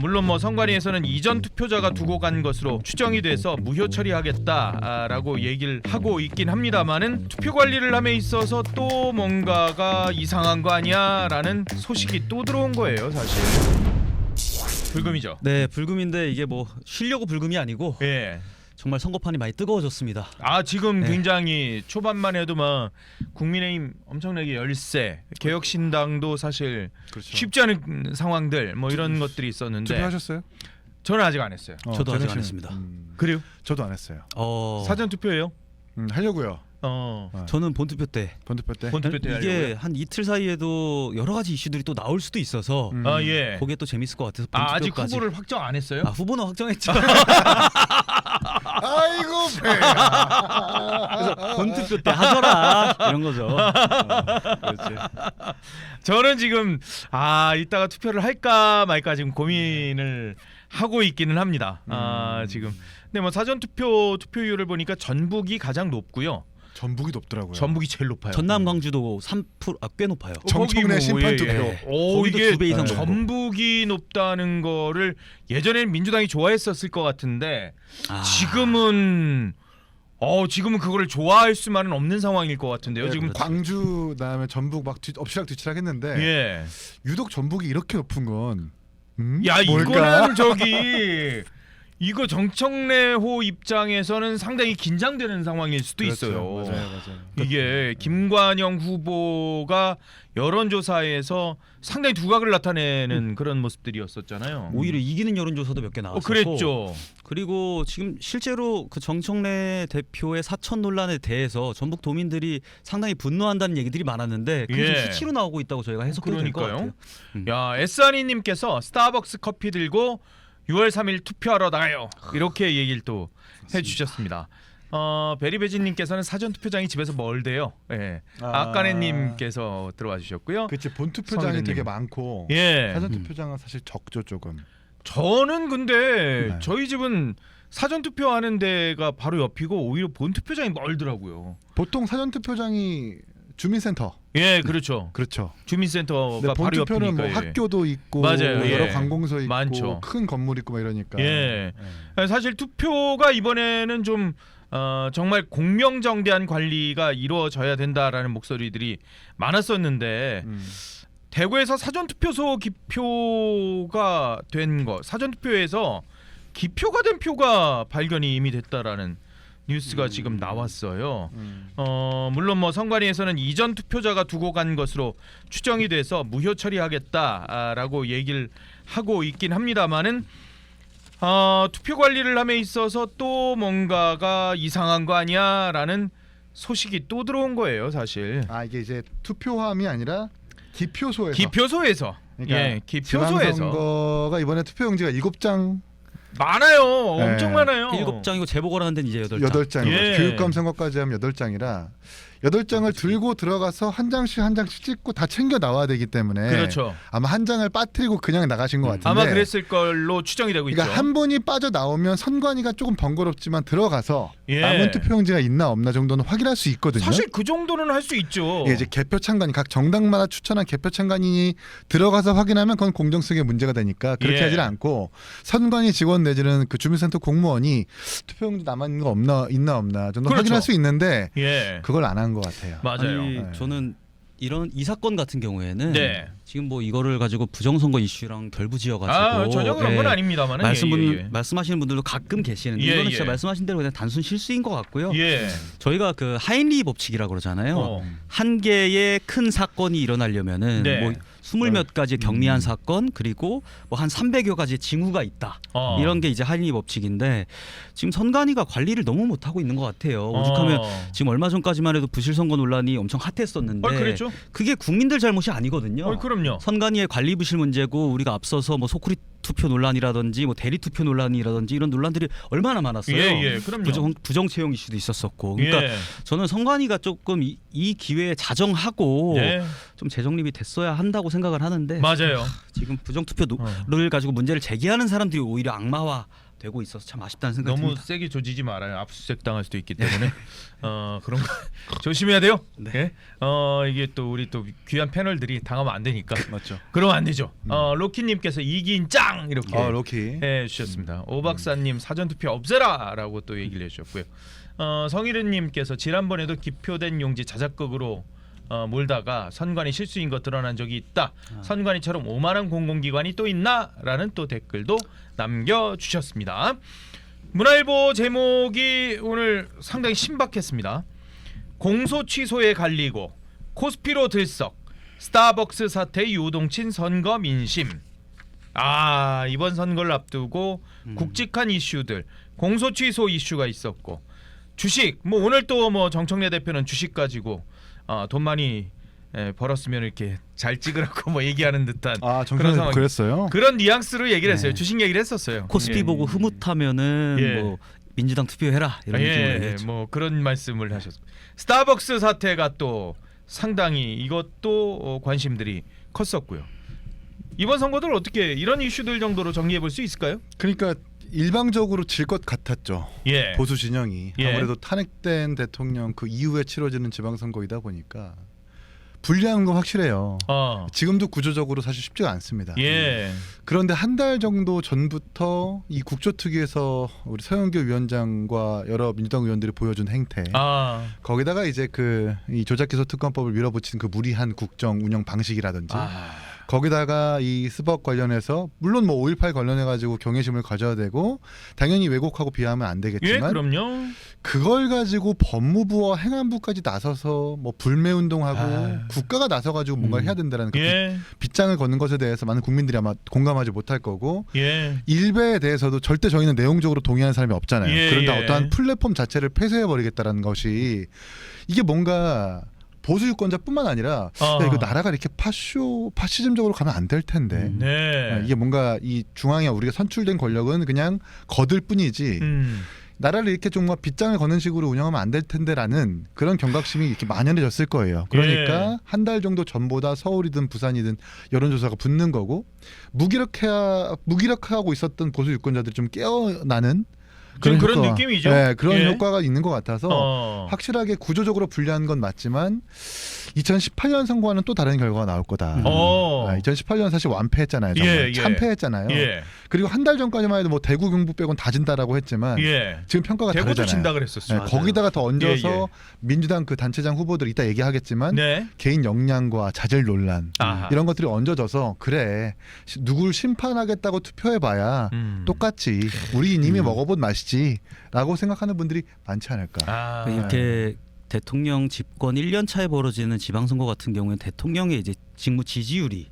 물론 뭐 선관위에서는 이전 투표자가 두고 간 것으로 추정이 돼서 무효 처리하겠다라고 얘기를 하고 있긴 합니다만은 투표 관리를 함에 있어서 또 뭔가가 이상한 거 아니야라는 소식이 또 들어온 거예요, 사실. 불금이죠. 네, 불금인데 이게 뭐 쉬려고 불금이 아니고 예. 정말 선거판이 많이 뜨거워졌습니다. 아 지금 네. 굉장히 초반만 해도 막 국민의힘 엄청나게 열세, 개혁신당도 사실 그렇죠. 쉽지 않은 상황들 뭐 이런 것들이 있었는데 투표하셨어요? 저는 아직 안 했어요. 저도 아직 안 저는 했습니다. 그래요? 저도 안 했어요. 사전 투표예요? 하려고요. 저는 본투표 때. 본투표 때. 본투표 때 이게 하려고요? 한 이틀 사이에도 여러 가지 이슈들이 또 나올 수도 있어서 아 예. 그게 또 재밌을 것 같아서 아 아직 본투표까지. 후보를 확정 안 했어요? 아, 후보는 확정했죠. 아이고 배야. 그래서 본투표 때 하셔라 이런 거죠. 그렇지. 저는 지금 이따가 투표를 할까 말까 지금 고민을 하고 있기는 합니다. 지금 근데 뭐 사전 투표율을 보니까 전북이 가장 높고요. 전북이 높더라고요. 전북이 제일 높아요. 전남 광주도 3% 꽤 높아요. 정청래 심판 투표. 오, 거기도 이게 2배 이상 높고. 전북이 높다는 거를 예전에는 민주당이 좋아했었을 것 같은데 아. 지금은 그거를 좋아할 수만은 없는 상황일 것 같은데요. 네, 지금 광주 그다음에 전북 막 엎치락뒤치락했는데 예. 유독 전북이 이렇게 높은 건 야 뭘까? 이거는 이거 정청래호 입장에서는 상당히 긴장되는 상황일 수도 그렇죠. 있어요. 맞아요. 이게 김관영 후보가 여론조사에서 상당히 두각을 나타내는 그런 모습들이었었잖아요. 오히려 이기는 여론조사도 몇 개 나왔었고. 그랬죠. 그리고 지금 실제로 그 정청래 대표의 사천 논란에 대해서 전북 도민들이 상당히 분노한다는 얘기들이 많았는데 그게 예. 좀 수치로 나오고 있다고 저희가 해석해도 될 것 그러니까요. 같아요. 야 에스아니님께서 스타벅스 커피 들고 6월 3일 투표하러 나가요. 이렇게 얘기를 또 해주셨습니다. 베리베진님께서는 사전 투표장이 집에서 멀대요. 예. 아까네님께서 들어와 주셨고요. 그치 본투표장이 성희대님. 되게 많고 예. 사전 투표장은 사실 적죠 조금. 저는 근데 네. 저희 집은 사전 투표하는 데가 바로 옆이고 오히려 본 투표장이 멀더라고요. 보통 사전 투표장이 주민센터. 예, 그렇죠. 그렇죠. 주민센터가 근데 바로 본투표는 옆이니까. 뭐 예. 학교도 있고 맞아요. 뭐 여러 예. 관공서 있고 많죠. 큰 건물 있고 막 이러니까. 예. 사실 투표가 이번에는 좀 정말 공명정대한 관리가 이루어져야 된다라는 목소리들이 많았었는데 대구에서 사전투표소 기표가 된 거, 사전투표에서 기표가 된 표가 발견이 이미 됐다라는 뉴스가 지금 나왔어요. 물론 뭐 선관위에서는 이전 투표자가 두고 간 것으로 추정이 돼서 무효 처리하겠다라고 얘기를 하고 있긴 합니다만은 투표 관리를 함에 있어서 또 뭔가가 이상한 거 아니야라는 소식이 또 들어온 거예요, 사실. 이게 이제 투표함이 아니라 기표소에서. 기표소에서. 그러니까 예, 기표소에서 지방선거가 이번에 투표용지가 7장 많아요. 엄청 네. 많아요. 7장이고 재보궐하는 데는 이제 8장. 8장. 예. 교육감 선거까지 하면 8장이라 8장을 들고 들어가서 한 장씩 찍고 다 챙겨 나와야 되기 때문에 그렇죠. 아마 한 장을 빠뜨리고 그냥 나가신 것 같은데. 아마 그랬을 걸로 추정이 되고 그러니까 있죠. 한 분이 빠져 나오면 선관위가 조금 번거롭지만 들어가서 예. 남은 투표용지가 있나 없나 정도는 확인할 수 있거든요. 사실 그 정도는 할 수 있죠. 이게 이제 개표 참관이 각 정당마다 추천한 개표 참관인이 들어가서 확인하면 그건 공정성에 문제가 되니까 그렇게 예. 하지는 않고 선관위 직원 내지는 그 주민센터 공무원이 투표용지 남아 있는 거 있나 없나 정도 그렇죠. 확인할 수 있는데 예. 그걸 안 한 것 같아요. 맞아요. 아니, 네. 저는 이 사건 같은 경우에는 네. 지금 뭐 이거를 가지고 부정선거 이슈랑 결부지어가지고 전혀 그런 건 아닙니다만 말씀하시는 분들도 가끔 계시는데 예, 이거는 예. 진짜 말씀하신 대로 그냥 단순 실수인 것 같고요. 예. 저희가 그 하인리 법칙이라고 그러잖아요. 어. 한 개의 큰 사건이 일어나려면은 네. 뭐 20몇 가지 경미한 사건 그리고 뭐 한 300여 가지 징후가 있다. 이런 게 이제 하인리 법칙인데 지금 선관위가 관리를 너무 못하고 있는 것 같아요. 오죽하면 지금 얼마 전까지만 해도 부실선거 논란이 엄청 핫했었는데 그랬죠? 그게 국민들 잘못이 아니거든요. 그럼요. 선관위의 관리 부실 문제고 우리가 앞서서 뭐 소쿠리 투표 논란이라든지 뭐 대리 투표 논란이라든지 이런 논란들이 얼마나 많았어요. 예, 그럼요. 부정 채용 이슈도 있었었고. 그러니까 예. 저는 선관위가 조금 이 기회에 자정하고 예. 좀 재정립이 됐어야 한다고 생각을 하는데 맞아요. 지금 부정 투표를 가지고 문제를 제기하는 사람들이 오히려 악마화 되고 있어서 참 아쉽다는 생각이 너무 듭니다. 세게 조지지 말아요. 압수수색 당할 수도 있기 때문에 그런 거 조심해야 돼요. 네. 예? 이게 또 우리 또 귀한 패널들이 당하면 안 되니까. 맞죠. 그러면 안 되죠. 로키님께서 이긴 짱 이렇게 로키. 해주셨습니다. 오 박사님 사전 투표 없애라라고 또 얘기를 해주셨고요. 성희른님께서 지난번에도 기표된 용지 자작극으로 몰다가 선관위 실수인 거 드러난 적이 있다. 선관위처럼 오만한 공공기관이 또 있나?라는 또 댓글도 남겨주셨습니다. 문화일보 제목이 오늘 상당히 신박했습니다. 공소 취소에 갈리고 코스피로 들썩 스타벅스 사태 요동친 선거 민심. 이번 선거를 앞두고 굵직한 이슈들 공소 취소 이슈가 있었고 주식 뭐 오늘 또 뭐 정청래 대표는 주식 가지고 돈 많이 벌었으면 이렇게 잘 찍으라고 뭐 얘기하는 듯한 그런 정말 상황. 그랬어요. 그런 뉘앙스로 얘기를 했어요. 네. 주식 얘기를 했었어요. 코스피 예. 보고 흐뭇하면은 예. 뭐 민주당 투표해라 이런 느낌으로 얘기했죠. 뭐 그런 말씀을 하셨습니다. 스타벅스 사태가 또 상당히 이것도 관심들이 컸었고요. 이번 선거들 어떻게 이런 이슈들 정도로 정리해 볼 수 있을까요? 그러니까 일방적으로 질 것 같았죠. 예. 보수 진영이 예. 아무래도 탄핵된 대통령 그 이후에 치러지는 지방선거이다 보니까 불리한 건 확실해요. 지금도 구조적으로 사실 쉽지가 않습니다. 예. 그런데 한 달 정도 전부터 이 국조특위에서 우리 서영교 위원장과 여러 민주당 의원들이 보여준 행태, 거기다가 이제 이 조작기소특검법을 밀어붙인 그 무리한 국정 운영 방식이라든지, 거기다가 이 스벅 관련해서 물론 뭐 5.18 관련해 가지고 경외심을 가져야 되고 당연히 왜곡하고 비하하면 안 예, 되겠지만, 그럼요. 그걸 가지고 법무부와 행안부까지 나서서 뭐 불매운동하고 국가가 나서 가지고 뭔가를 해야 된다는 그 예. 빗장을 걷는 것에 대해서 많은 국민들이 아마 공감하지 못할 거고, 예. 일베에 대해서도 절대 저희는 내용적으로 동의하는 사람이 없잖아요. 예, 그런데 예. 어떠한 플랫폼 자체를 폐쇄해 버리겠다라는 것이, 이게 뭔가 보수 유권자뿐만 아니라 야, 이거 나라가 이렇게 파시즘적으로 가면 안 될 텐데. 네. 이게 뭔가 이 중앙에 우리가 선출된 권력은 그냥 거들 뿐이지 나라를 이렇게 좀 빗장을 거는 식으로 운영하면 안 될 텐데라는 그런 경각심이 이렇게 만연해졌을 거예요. 그러니까 예. 한 달 정도 전보다 서울이든 부산이든 여론조사가 붙는 거고, 무기력하고 있었던 보수 유권자들이 좀 깨어나는 그런 효과, 느낌이죠. 네, 그런 예. 효과가 있는 것 같아서 확실하게 구조적으로 불리한 건 맞지만 2018년 선거와는 또 다른 결과가 나올 거다. 2018년 사실 완패했잖아요. 정말 참패했잖아요. 예. 그리고 한 달 전까지만 해도 뭐 대구 경북 빼곤 다 진다라고 했지만 예. 지금 평가가 대구도 다르잖아요. 진다 그랬었어요. 네, 거기다가 더 얹어서 예, 예. 민주당 그 단체장 후보들 이따 얘기하겠지만 네. 개인 역량과 자질 논란 아하. 이런 것들이 얹어져서, 그래 누굴 심판하겠다고 투표해봐야 똑같지, 우리 이미 먹어본 맛이지라고 생각하는 분들이 많지 않을까. 이렇게 대통령 집권 1년 차에 벌어지는 지방선거 같은 경우에는 대통령의 이제 직무 지지율이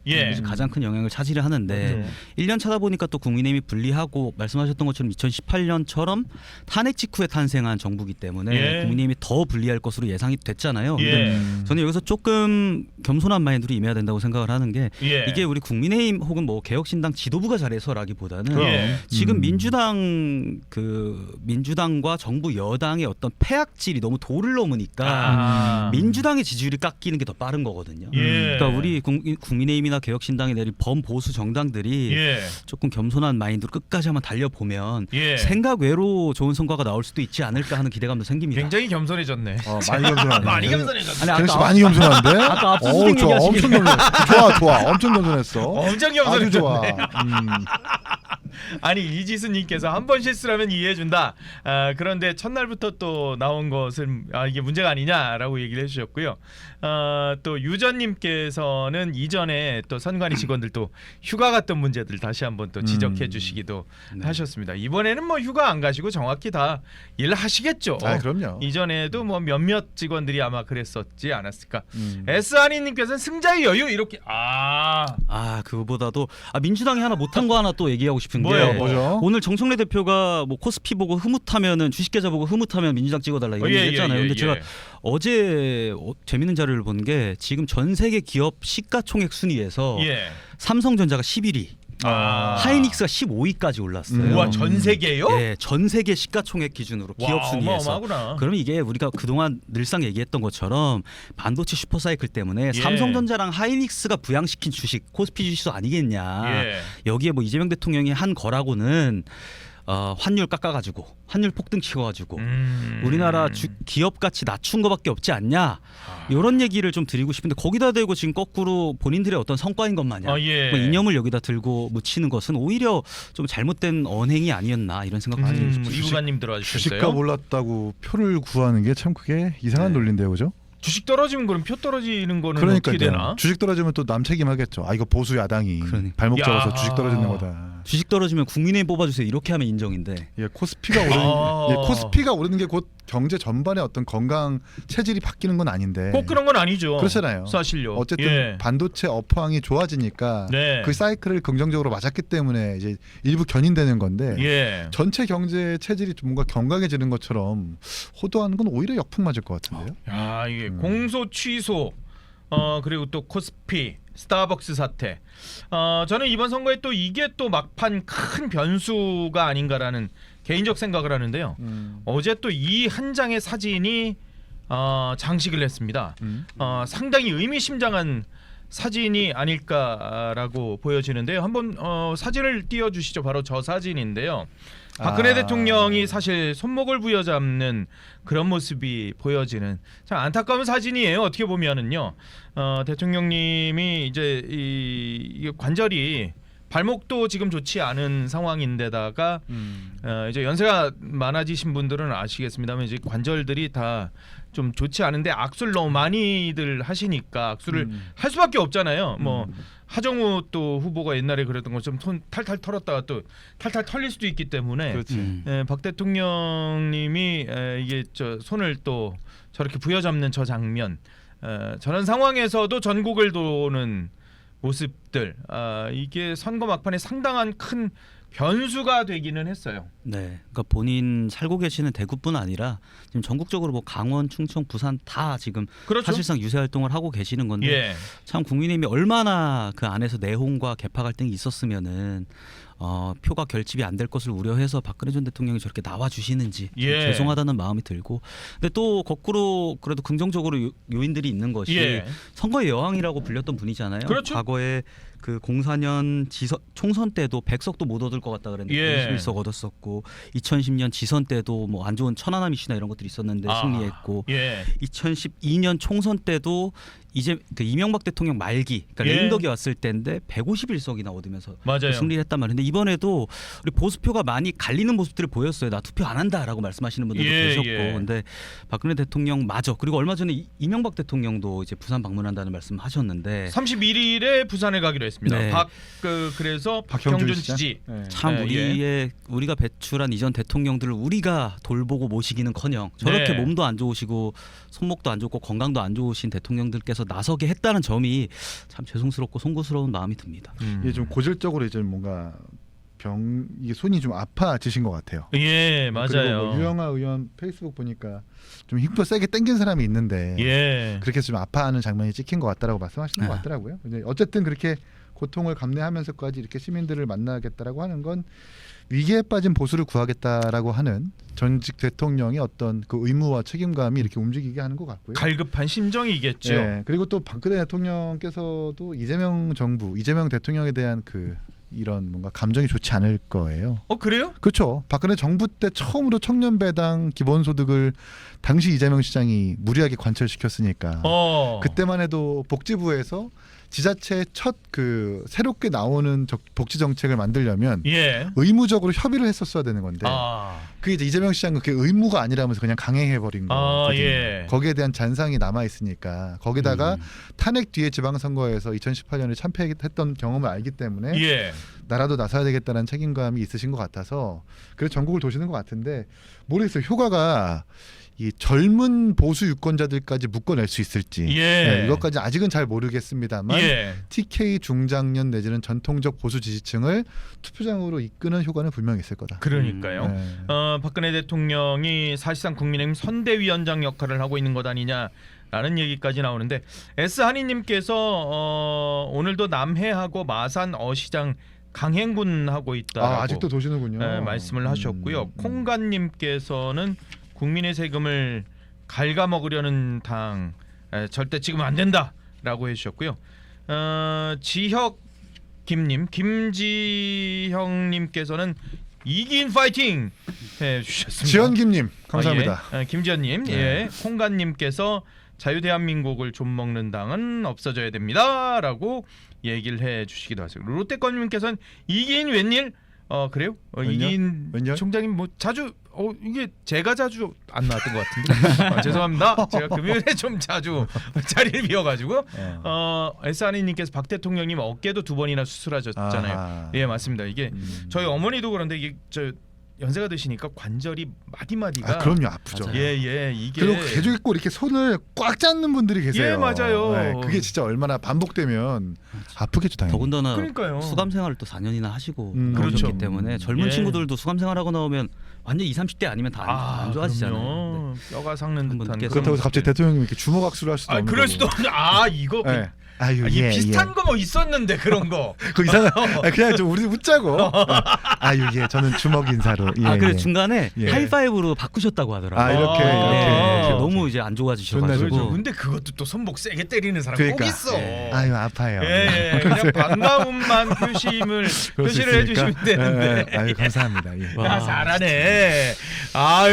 가장 큰 영향을 차지를 하는데 1년 차다 보니까 또 국민의힘이 불리하고, 말씀하셨던 것처럼 2018년처럼 탄핵 직후에 탄생한 정부기 때문에 국민의힘이 더 불리할 것으로 예상이 됐잖아요. 근데 저는 여기서 조금 겸손한 마인드로 임해야 된다고 생각을 하는 게, 이게 우리 국민의힘 혹은 뭐 개혁신당 지도부가 잘해서라기보다는 지금 민주당과 정부 여당의 어떤 패악질이 너무 도를 넘으니까 민주당의 지지율이 깎이는 게 더 빠른 거거든요. 그러니까 우리 국민의힘이나 개혁신당이 내린 범보수 정당들이 조금 겸손한 마인드로 끝까지 한번 달려보면 생각 외로 좋은 성과가 나올 수도 있지 않을까 하는 기대감도 생깁니다. 굉장히 겸손해졌네. 많이 겸손하네. 많이 겸손해졌네. 아니, 많이 겸손한데? 아까 압수수색 좋아, 얘기하시길래. 엄청 겸손. 좋아, 엄청 겸손했어. 엄청 아주 좋아. 겸손해졌네. 아니, 이지수님께서 한 번 실수라면 이해해준다. 그런데 첫날부터 또 나온 것은 이게 문제가 아니냐라고 얘기를 해주셨고요. 또 유전님께서는 이전에 또 선관위 직원들도 휴가 갔던 문제들 다시 한번 또 지적해주시기도 하셨습니다. 이번에는 뭐 휴가 안 가시고 정확히 다 일하시겠죠. 그럼요. 이전에도 뭐 몇몇 직원들이 아마 그랬었지 않았을까. S한이님께서는 승자의 여유 이렇게 그거보다도 민주당이 하나 못한 거 하나 또 얘기하고 싶은 게, 뭐죠? 오늘 정청래 대표가 뭐 코스피 보고 흐뭇하면은 주식계좌 보고 흐뭇하면 민주당 찍어달라 이런 얘기 했잖아요. 근데 제가 어제 재밌는 자료를 본 게, 지금 전 세계 기업 시가총액 순위에서 삼성전자가 11위, 하이닉스가 15위까지 올랐어요. 우와, 전 세계요? 네, 전 세계 시가총액 기준으로 기업 순위에서. 어마어마하구나. 그러면 이게 우리가 그동안 늘상 얘기했던 것처럼 반도체 슈퍼사이클 때문에 삼성전자랑 하이닉스가 부양시킨 주식 코스피 지수 아니겠냐. 여기에 뭐 이재명 대통령이 한 거라고는 환율 깎아가지고 환율 폭등시켜가지고 우리나라 기업 가치 낮춘 거밖에 없지 않냐 이런 얘기를 좀 드리고 싶은데 거기다 대고 지금 거꾸로 본인들의 어떤 성과인 것 마냥 예. 뭐 이념을 여기다 들고 묻히는 것은 오히려 좀 잘못된 언행이 아니었나 이런 생각도 드리고 싶습니다. 이구가님 들어와주셨어요. 주식값 올랐다고 표를 구하는 게 참 그게 이상한 네. 논리인데요, 그죠? 주식 떨어지면 그럼 표 떨어지는 거는 그러니까요. 어떻게 되나? 주식 떨어지면 또 남 책임하겠죠. 아 이거 보수 야당이 그러니까. 발목 야. 잡아서 주식 떨어지는 거다. 주식 떨어지면 국민의힘 뽑아주세요 이렇게 하면 인정인데 예, 코스피가 오르는 게 곧 경제 전반의 어떤 건강 체질이 바뀌는 건 아닌데. 꼭 그런 건 아니죠. 그렇잖아요. 사실요. 어쨌든 예. 반도체 업황이 좋아지니까 네. 그 사이클을 긍정적으로 맞았기 때문에 이제 일부 견인되는 건데 예. 전체 경제 체질이 좀 뭔가 건강해지는 것처럼 호도하는 건 오히려 역풍 맞을 것 같은데요. 야 이게 공소 취소 그리고 또 코스피 스타벅스 사태 저는 이번 선거에 또 이게 또 막판 큰 변수가 아닌가라는 개인적 생각을 하는데요. 어제 또 이 한 장의 사진이 장식을 했습니다. 상당히 의미심장한 사진이 아닐까라고 보여지는데요. 한번 사진을 띄워주시죠. 바로 저 사진인데요. 박근혜 대통령이 사실 손목을 부여잡는 그런 모습이 보여지는 참 안타까운 사진이에요. 어떻게 보면은요. 대통령님이 이제 이 관절이 발목도 지금 좋지 않은 상황인데다가 이제 연세가 많아지신 분들은 아시겠습니다만 이제 관절들이 다 좀 좋지 않은데 악수를 너무 많이들 하시니까 악수를 할 수밖에 없잖아요. 뭐 하정우 또 후보가 옛날에 그랬던 것처럼 손 탈탈 털었다가 또 탈탈 털릴 수도 있기 때문에 박 대통령님이 이게 저 손을 또 저렇게 부여잡는 저 장면 저런 상황에서도 전국을 도는 모습들 이게 선거 막판에 상당한 큰 변수가 되기는 했어요. 네, 그러니까 본인 살고 계시는 대구뿐 아니라 지금 전국적으로 뭐 강원, 충청, 부산 다 지금 그렇죠. 사실상 유세 활동을 하고 계시는 건데 예. 참 국민의힘이 얼마나 그 안에서 내홍과 개파 갈등이 있었으면은 표가 결집이 안 될 것을 우려해서 박근혜 전 대통령이 저렇게 나와 주시는지 예. 죄송하다는 마음이 들고 근데 또 거꾸로 그래도 긍정적으로 요인들이 있는 것이 예. 선거의 여왕이라고 불렸던 분이잖아요. 그렇죠. 과거에 그 04년 총선 때도 100석도 못 얻을 것 같다 그랬는데 예. 21석 얻었었고 2010년 지선 때도 뭐 안 좋은 천안함 이슈나 이런 것들이 있었는데 승리했고 예. 2012년 총선 때도 이제 그 이명박 대통령 말기 그러니까 예. 레임덕이 왔을 때인데 151석이나 얻으면서 맞아요. 승리를 했단 말이에요. 근데 이번에도 우리 보수표가 많이 갈리는 모습들을 보였어요. 나 투표 안 한다라고 말씀하시는 분들도 예, 계셨고 예. 근데 박근혜 대통령 마저 그리고 얼마 전에 이명박 대통령도 이제 부산 방문한다는 말씀하셨는데 31일에 부산에 가기로 했습니다. 네. 그래서 박형준 시장? 지지. 네. 참 예. 우리가 배출한 이전 대통령들을 우리가 돌보고 모시기는커녕 저렇게 네. 몸도 안 좋으시고 손목도 안 좋고 건강도 안 좋으신 대통령들께서 나서게 했다는 점이 참 죄송스럽고 송구스러운 마음이 듭니다. 이게 좀 고질적으로 이제 뭔가 이게 손이 좀 아파지신 것 같아요. 예, 그리고 맞아요. 뭐 유영아 의원 페이스북 보니까 좀 힘도 세게 땡긴 사람이 있는데 예. 그렇게 해서 좀 아파하는 장면이 찍힌 것 같다라고 말씀하시는 것 같더라고요. 근데 어쨌든 그렇게 고통을 감내하면서까지 이렇게 시민들을 만나겠다라고 하는 건 위기에 빠진 보수를 구하겠다라고 하는 전직 대통령의 어떤 그 의무와 책임감이 이렇게 움직이게 하는 것 같고요. 갈급한 심정이겠죠. 네, 그리고 또 박근혜 대통령께서도 이재명 정부, 이재명 대통령에 대한 그 이런 뭔가 감정이 좋지 않을 거예요. 그래요? 그렇죠. 박근혜 정부 때 처음으로 청년 배당 기본소득을 당시 이재명 시장이 무리하게 관철시켰으니까 그때만 해도 복지부에서 지자체 첫 그 새롭게 나오는 복지 정책을 만들려면 예. 의무적으로 협의를 했었어야 되는 건데 아. 그게 이제 이재명 시장은 그게 의무가 아니라면서 그냥 강행해 버린 거거든요. 예. 거기에 대한 잔상이 남아 있으니까 거기다가 탄핵 뒤에 지방선거에서 2018년에 참패했던 경험을 알기 때문에 예. 나라도 나서야 되겠다는 책임감이 있으신 것 같아서 그래서 전국을 도시는 것 같은데 모르겠어요. 효과가 이 젊은 보수 유권자들까지 묶어낼 수 있을지 예. 네, 이것까지 아직은 잘 모르겠습니다만 예. TK 중장년 내지는 전통적 보수 지지층을 투표장으로 이끄는 효과는 분명히 있을 거다. 그러니까요. 네. 박근혜 대통령이 사실상 국민의힘 선대위원장 역할을 하고 있는 것 아니냐라는 얘기까지 나오는데 S한이님께서 오늘도 남해하고 마산 어시장 강행군하고 있다라고 아직도 도시는군요. 말씀을 하셨고요. 콩간님께서는 국민의 세금을 갉아먹으려는 당 절대 지금 안 된다라고 해주셨고요. 지혁 김지형님께서는 이기인 파이팅 해주셨습니다. 지연김님 감사합니다. 김지연님, 네. 콩간님께서 자유대한민국을 좀 먹는 당은 없어져야 됩니다라고 얘기를 해주시기도 하세요. 롯데권님께서는 이기인 웬일? 그래요? 이기인 웬열? 총장님 뭐 자주 이게 제가 자주 안 나왔던 것 같은데 죄송합니다. 제가 금요일에 좀 자주 자리를 비워가지고 SR님께서 박 대통령님 어깨도 2번이나 수술하셨잖아요. 아하. 예 맞습니다. 이게 저희 어머니도 그런데 이게 연세가 드시니까 관절이 마디마디가 그럼요 아프죠. 예 이게 그리고 개조기 꼭 이렇게 손을 꽉 잡는 분들이 계세요. 예 맞아요. 네, 그게 진짜 얼마나 반복되면 아프겠죠 당연히. 더군다나 그러니까요. 수감 생활을 또 4년이나 하시고 그렇죠. 그렇기 때문에 젊은 예. 친구들도 수감 생활하고 나오면 완전 20, 30대 아니면 다 안 좋아지잖아요. 그럼요. 뼈가 삭는 한번 듯한 느껴서 그렇다고 해서 갑자기 대통령이 이렇게 주먹 악수를 할 수도 없는 그럴 거고. 수도 이거 네. 아유 이 예, 비슷한 예. 거 뭐 있었는데 그런 거. 그 이상한 그냥 좀 우리 웃자고. 아유 예 저는 주먹 인사로. 예, 그래 예. 중간에 예. 하이파이브로 바꾸셨다고 하더라고요. 이렇게 네, 이렇게. 너무 이제 안 좋아지셔가지고. 좋네, 근데 그것도 또 손목 세게 때리는 사람 그러니까. 꼭 있어. 아유 아파요. 예, 그냥 반가움만 표시를 그럴 수 표시를 있으니까. 해주시면 되는데. 예, 아유 감사합니다. 예. 와. 잘하네.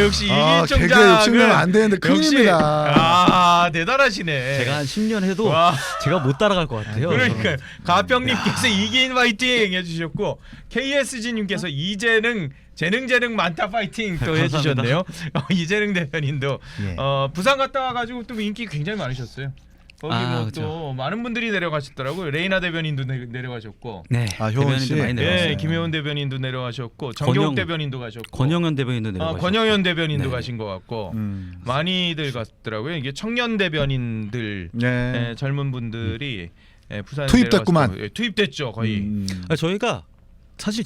역시 이긴 개그에 총장은 욕심내면 안 되는데 큰일입니다. 대단하시네. 제가 한 10년 해도 와. 제가 못 따라갈 것 같아요. 그러니까 가평님께서 이기인 파이팅 해주셨고 KSG님께서 이재능 재능 많다 파이팅 또 해주셨네요. 이재능 대변인도 예. 부산 갔다 와가지고 또 인기 굉장히 많으셨어요. 거기 뭐 또 그렇죠. 많은 분들이 내려가셨더라고요. 레이나 대변인도 내려가셨고, 네, 효원 씨. 대변인들 많이 내려왔어요. 예, 김혜원 대변인도 내려가셨고, 정경욱 대변인도 가셨고, 권영현 대변인도 내려가셨고. 권영현 대변인도 네. 가신 것 같고 많이들 갔더라고요. 이게 청년 대변인들, 네. 젊은 분들이 부산에 투입됐구만. 내려가서 투입됐죠 거의. 저희가 사실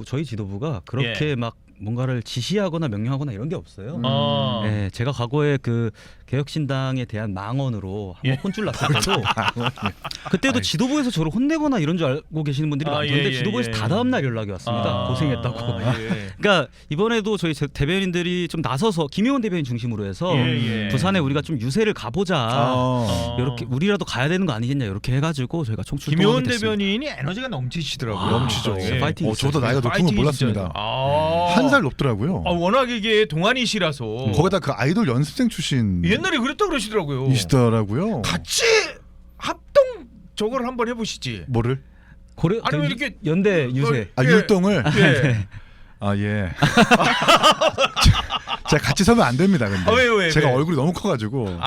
저희 지도부가 그렇게 막 뭔가를 지시하거나 명령하거나 이런 게 없어요. 네, 제가 과거에 그 개혁신당에 대한 망언으로 한번 혼쭐 났을 때도 그때도 지도부에서 저를 혼내거나 이런 줄 알고 계시는 분들이 많던데 지도부에서 다 다음 날 연락이 왔습니다. 고생했다고. 그러니까 이번에도 저희 대변인들이 좀 나서서 김혜원 대변인 중심으로 해서 부산에 우리가 좀 유세를 가보자. 이렇게 우리라도 가야 되는 거 아니겠냐 이렇게 해가지고 저희가 총출동하게 김혜원 됐습니다. 대변인이 에너지가 넘치시더라고요. 넘치죠. 파이팅 저도 나이가 높은 건 파이팅이 몰랐습니다. 진짜. 한 살 높더라고요. 워낙 이게 동안이시라서 거기다 그 아이돌 연습생 출신 옛날에 그랬다 그러시더라고요. 이시더라고요. 같이 합동 저걸 한번 해보시지. 뭐를? 아니면 이렇게 연대 유세. 예. 율동을. 예. 예. 제가 같이 서면 안 됩니다. 근데 왜? 제가 얼굴이 너무 커가지고.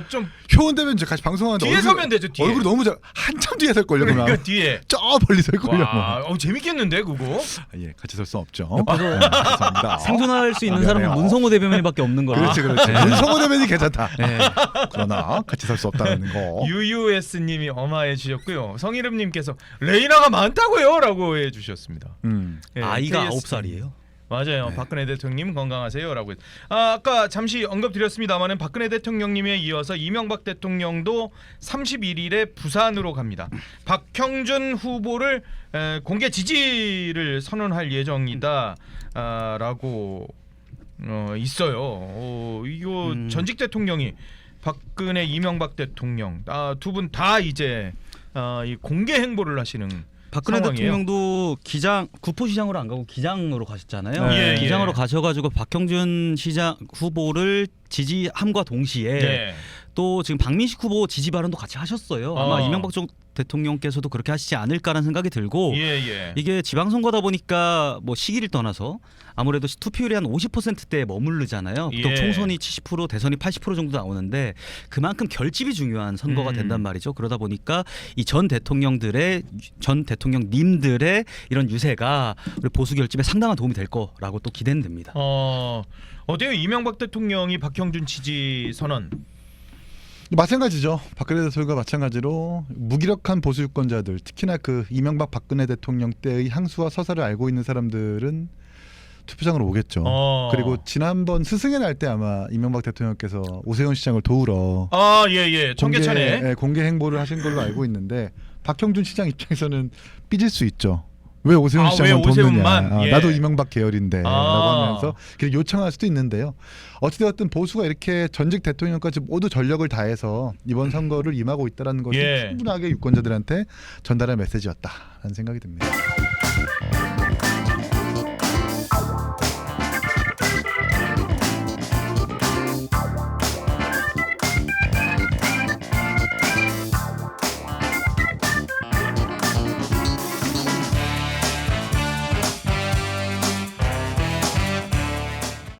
좀 효원 대변인 같이 방송하는데 뒤에 서면 되죠. 뒤에. 얼굴이 너무 한참 뒤에 설 걸요. 그러니까 뒤에. 저 멀리 설 걸요. 재밌겠는데 그거. 예, 같이 설 수 없죠. 죄송합니다. 생존할 수 있는 미안해요. 사람은 문성호 대변인밖에 없는 거라. 그렇지. 문성호 대변인이 괜찮다. 네. 그러나 같이 설 수 없다는 거. UUS님이 어마해 주셨고요. 성희름님께서 레이나가 많다고요라고 해주셨습니다. 예, 아이가 KS. 9살이에요. 맞아요. 박근혜 대통령님 건강하세요라고. 아까 잠시 언급드렸습니다만은 박근혜 대통령님에 이어서 이명박 대통령도 31일에 부산으로 갑니다. 박형준 후보를 공개 지지를 선언할 예정이다라고 있어요. 이거 전직 대통령이 박근혜 이명박 대통령 두 분 다 이제 이 공개 행보를 하시는. 박근혜 상황이에요. 대통령도 구포시장으로 안 가고 기장으로 가셨잖아요. 예, 기장으로 예. 가셔가지고 박형준 시장 후보를 지지함과 동시에 네. 또 지금 박민식 후보 지지 발언도 같이 하셨어요. 아마 이명박 대통령께서도 그렇게 하시지 않을까라는 생각이 들고 이게 지방선거다 보니까 뭐 시기를 떠나서 아무래도 투표율이 한 50%대에 머무르잖아요. 보통 총선이 70% 대선이 80% 정도 나오는데 그만큼 결집이 중요한 선거가 된단 말이죠. 그러다 보니까 이 전 대통령님들의 이런 유세가 우리 보수 결집에 상당한 도움이 될 거라고 또 기대는 됩니다. 어때요? 이명박 대통령이 박형준 지지 선언. 마찬가지죠. 박근혜 대통령과 마찬가지로 무기력한 보수 유권자들, 특히나 그 이명박 박근혜 대통령 때의 향수와 서사를 알고 있는 사람들은 투표장으로 오겠죠. 그리고 지난번 스승의 날 때 아마 이명박 대통령께서 오세훈 시장을 도우러 청계천에 공개 행보를 하신 걸로 알고 있는데 박형준 시장 입장에서는 삐질 수 있죠. 왜 오세훈 시장만 돕느냐. 나도 이명박 계열인데 라고 하면서 요청할 수도 있는데요. 어찌되었든 보수가 이렇게 전직 대통령까지 모두 전력을 다해서 이번 선거를 임하고 있다는 것이 충분하게 유권자들한테 전달할 메시지였다라는 생각이 듭니다.